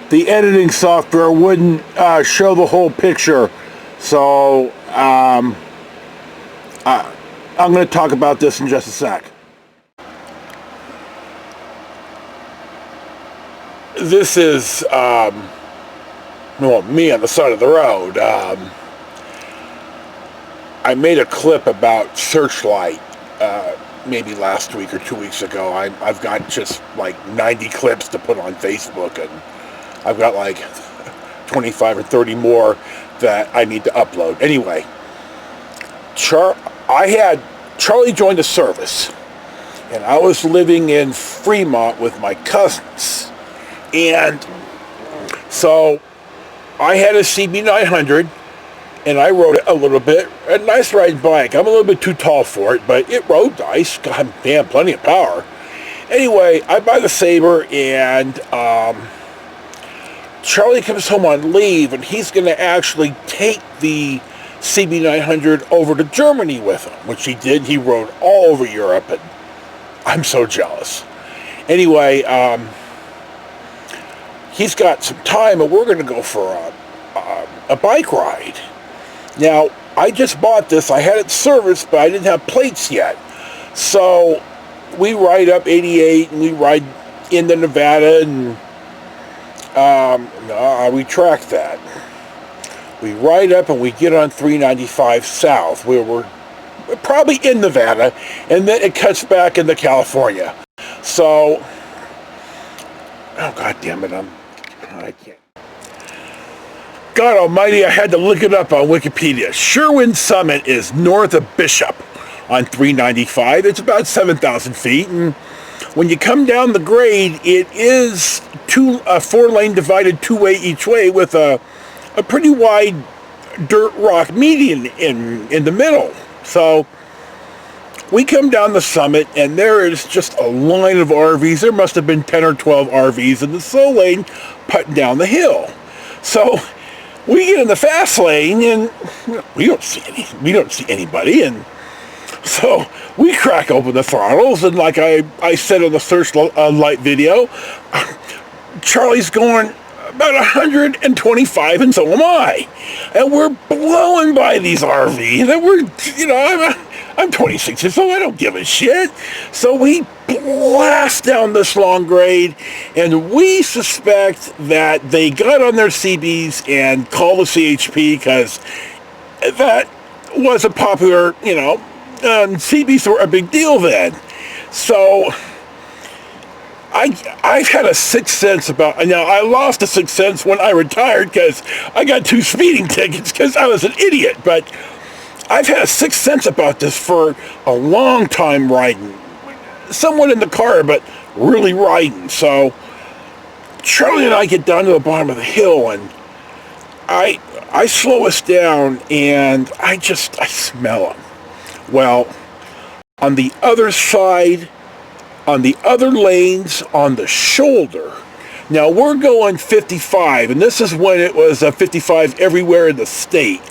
the editing software wouldn't show the whole picture. So I'm going to talk about this in just a sec. This is me on the side of the road. I made a clip about Searchlight maybe last week or 2 weeks ago. I've got just like 90 clips to put on Facebook, and I've got like 25 or 30 more that I need to upload. Anyway, Charlie joined the service, and I was living in Fremont with my cousins, and so I had a CB900, and I rode it a little bit. A nice ride bike. I'm a little bit too tall for it, but it rode nice. God damn, plenty of power. Anyway, I buy the Sabre, and Charlie comes home on leave, and he's going to actually take the CB900 over to Germany with him, which he did. He rode all over Europe, and I'm so jealous. Anyway, he's got some time, and we're going to go for a bike ride. Now, I just bought this. I had it serviced, but I didn't have plates yet. So we ride up 88, and we ride into Nevada, and no, I retract that. We ride up, and we get on 395 South, where we're probably in Nevada, and then it cuts back into California. So, oh, God damn it, I can't. God almighty, I had to look it up on Wikipedia. Sherwin Summit is north of Bishop on 395. It's about 7,000 feet, and when you come down the grade, it is a 4-lane divided two-way each way with a pretty wide dirt rock median in the middle. So we come down the summit, and there is just a line of RVs. There must have been 10 or 12 RVs in the slow lane putting down the hill. So we get in the fast lane, and we don't see anybody, and so we crack open the throttles, and like I said in the Searchlight video, Charlie's going about 125, and so am I. And we're blowing by these RVs, and we're, I'm 26 years old, I don't give a shit. So we blast down this long grade, and we suspect that they got on their CBs and called the CHP, because that was a popular, CBs were a big deal then. So I've had a sixth sense now I lost a sixth sense when I retired, because I got 2 speeding tickets because I was an idiot, but I've had a sixth sense about this for a long time riding. Somewhat in the car, but really riding. So Charlie and I get down to the bottom of the hill, and I slow us down, and I smell them. Well, on the other side, on the other lanes, on the shoulder. Now, we're going 55, and this is when it was 55 everywhere in the state.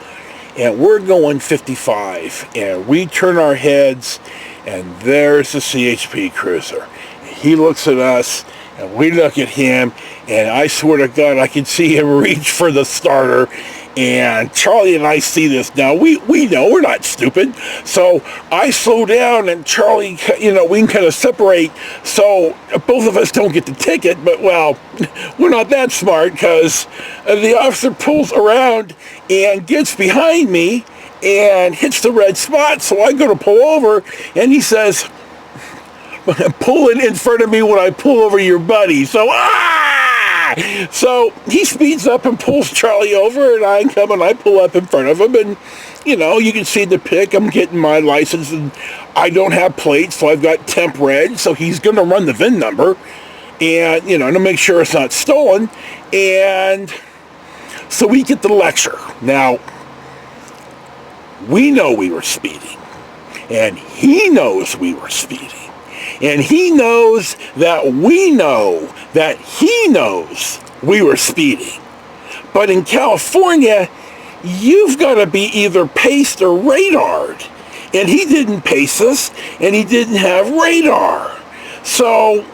And we're going 55, and we turn our heads, and there's the CHP cruiser. He looks at us, and we look at him, and I swear to God, I can see him reach for the starter. And Charlie and I see this now. We know we're not stupid. So I slow down, and Charlie, we can kind of separate so both of us don't get the ticket. But, well, we're not that smart, because the officer pulls around and gets behind me and hits the red spot. So I go to pull over, and he says, "Pulling in front of me when I pull over your buddy." So, So he speeds up and pulls Charlie over, and I come and I pull up in front of him, and you can see the pic. I'm getting my license, and I don't have plates, so I've got temp red, so he's going to run the VIN number, and to make sure it's not stolen. And so we get the lecture. Now, we know we were speeding, and he knows we were speeding. And he knows that we know that he knows we were speeding. But in California, you've got to be either paced or radared. And he didn't pace us, and he didn't have radar. So,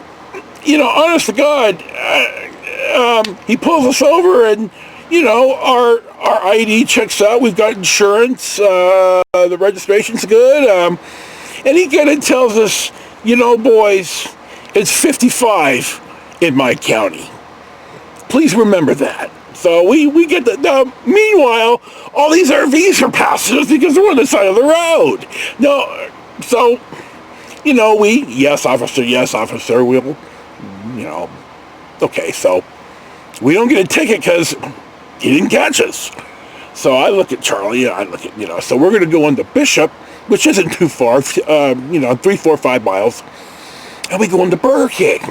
honest to God, he pulls us over, and you know, our ID checks out. We've got insurance. The registration's good. And he kind of tells us, you know, boys, it's 55 in my county. Please remember that. So we get the... Now, meanwhile, all these RVs are passing us because they're on the side of the road. No, so, you know, yes, officer, we'll, you know, okay, so we don't get a ticket because he didn't catch us. So I look at Charlie, I look at, you know, so we're going to go into Bishop, which isn't too far, you know, 3, 4, 5 miles, and we go into Burger King.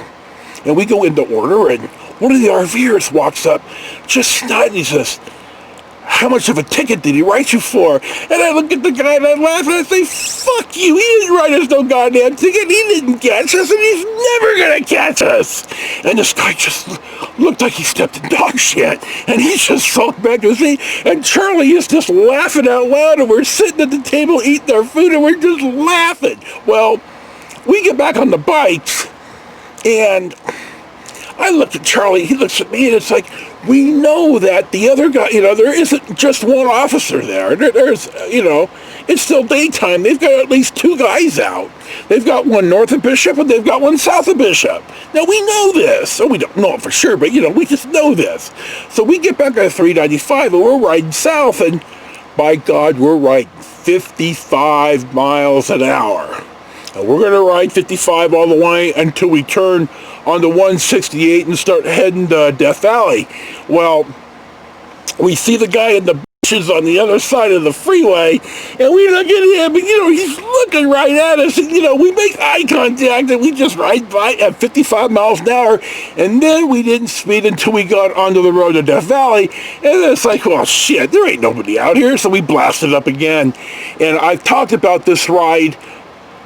And we go into order, and one of the RVers walks up, just snide, and he says, how much of a ticket did he write you for? And I look at the guy, and I laugh, and I say, fuck you, he didn't write us no goddamn ticket, he didn't catch us, and he's never gonna catch us. And this guy just looked like he stepped in dog shit, and he just sulked back to his seat, and Charlie is just laughing out loud, and we're sitting at the table eating our food, and we're just laughing. Well, we get back on the bikes, and I looked at Charlie, he looks at me, and it's like, we know that the other guy, you know, there isn't just one officer there. There's, you know, it's still daytime. They've got at least 2 guys out. They've got one north of Bishop, and they've got one south of Bishop. Now, we know this. So we don't know it for sure, but, you know, we just know this. So we get back on 395, and we're riding south, and by God, we're riding 55 miles an hour. And we're going to ride 55 all the way until we turn on the 168 and start heading to Death Valley. Well, we see the guy in the bushes on the other side of the freeway, and we look at him, and, you know, he's looking right at us, and, you know, we make eye contact, and we just ride by at 55 miles an hour, and then we didn't speed until we got onto the road to Death Valley, and then it's like, well, shit, there ain't nobody out here, so we blasted up again. And I've talked about this ride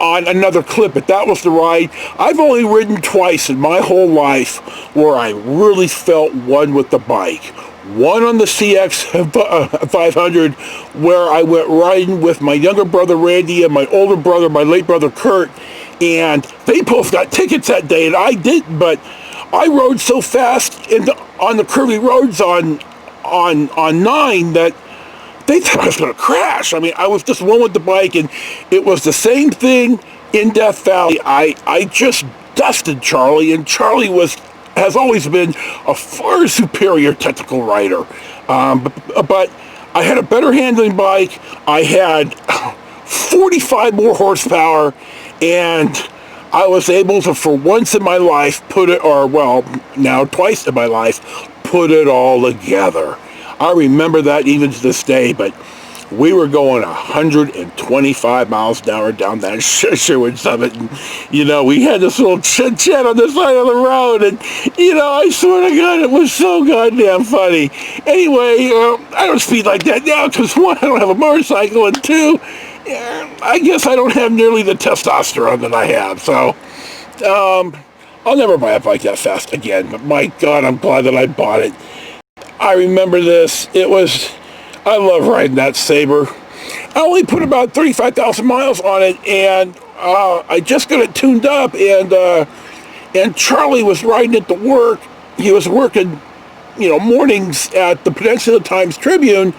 on another clip, but that was the ride. I've only ridden twice in my whole life where I really felt one with the bike. One on the CX 500, where I went riding with my younger brother Randy and my older brother, my late brother Kurt, and they both got tickets that day, and I didn't, but I rode so fast on the curvy roads on 9 that they thought I was going to crash. I mean, I was just one with the bike, and it was the same thing in Death Valley. I just dusted Charlie, and Charlie has always been a far superior technical rider. But I had a better handling bike. I had 45 more horsepower, and I was able to, for once in my life, now twice in my life, put it all together. I remember that even to this day, but we were going 125 miles an hour down that Sherwood Summit, and, you know, we had this little chit-chat on the side of the road, and, you know, I swear to God, it was so goddamn funny. Anyway, I don't speed like that now, because 1, I don't have a motorcycle, and 2, I guess I don't have nearly the testosterone that I have, so, I'll never buy a bike that fast again, but my God, I'm glad that I bought it. I remember this. I love riding that Sabre. I only put about 35,000 miles on it, and I just got it tuned up, and Charlie was riding it to work. He was working, you know, mornings at the Peninsula Times-Tribune,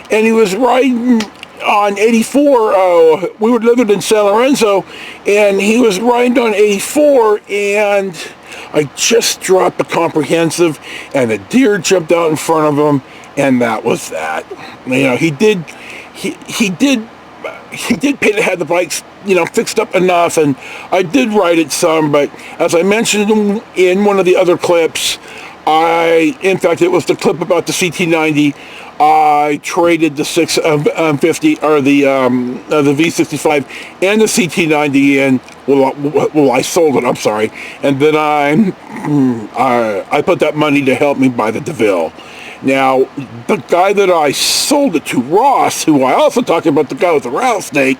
and he was riding on 84. We were living in San Lorenzo, and he was riding on 84, and I just dropped the comprehensive, and a deer jumped out in front of him, and that was that. You know, he did pay to have the bikes, you know, fixed up enough, and I did ride it some, but as I mentioned in one of the other clips, in fact, it was the clip about the CT90, I traded the 650 or the V65 and the CT90 in. Well, I sold it. I'm sorry, and then I put that money to help me buy the DeVille. Now, the guy that I sold it to, Ross, who I also talked about, the guy with the rattlesnake,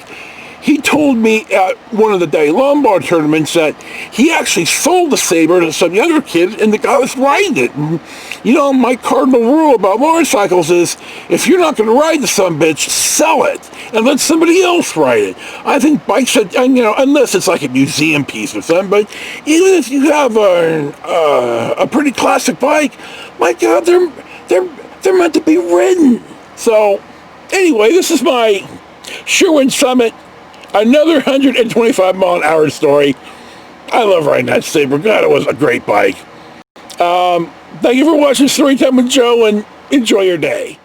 he told me at one of the Day Lombard tournaments that he actually sold the Sabre to some younger kid, and the guy was riding it. And, you know, my cardinal rule about motorcycles is, if you're not going to ride the sumbitch, sell it and let somebody else ride it. I think bikes, you know, unless it's like a museum piece or something, but even if you have a pretty classic bike, my God, they're meant to be ridden. So, anyway, this is my Sherwin Summit, another 125 mile an hour story. I love riding that Sabre. God, it was a great bike. Thank you for watching Storytime with Joe, and enjoy your day.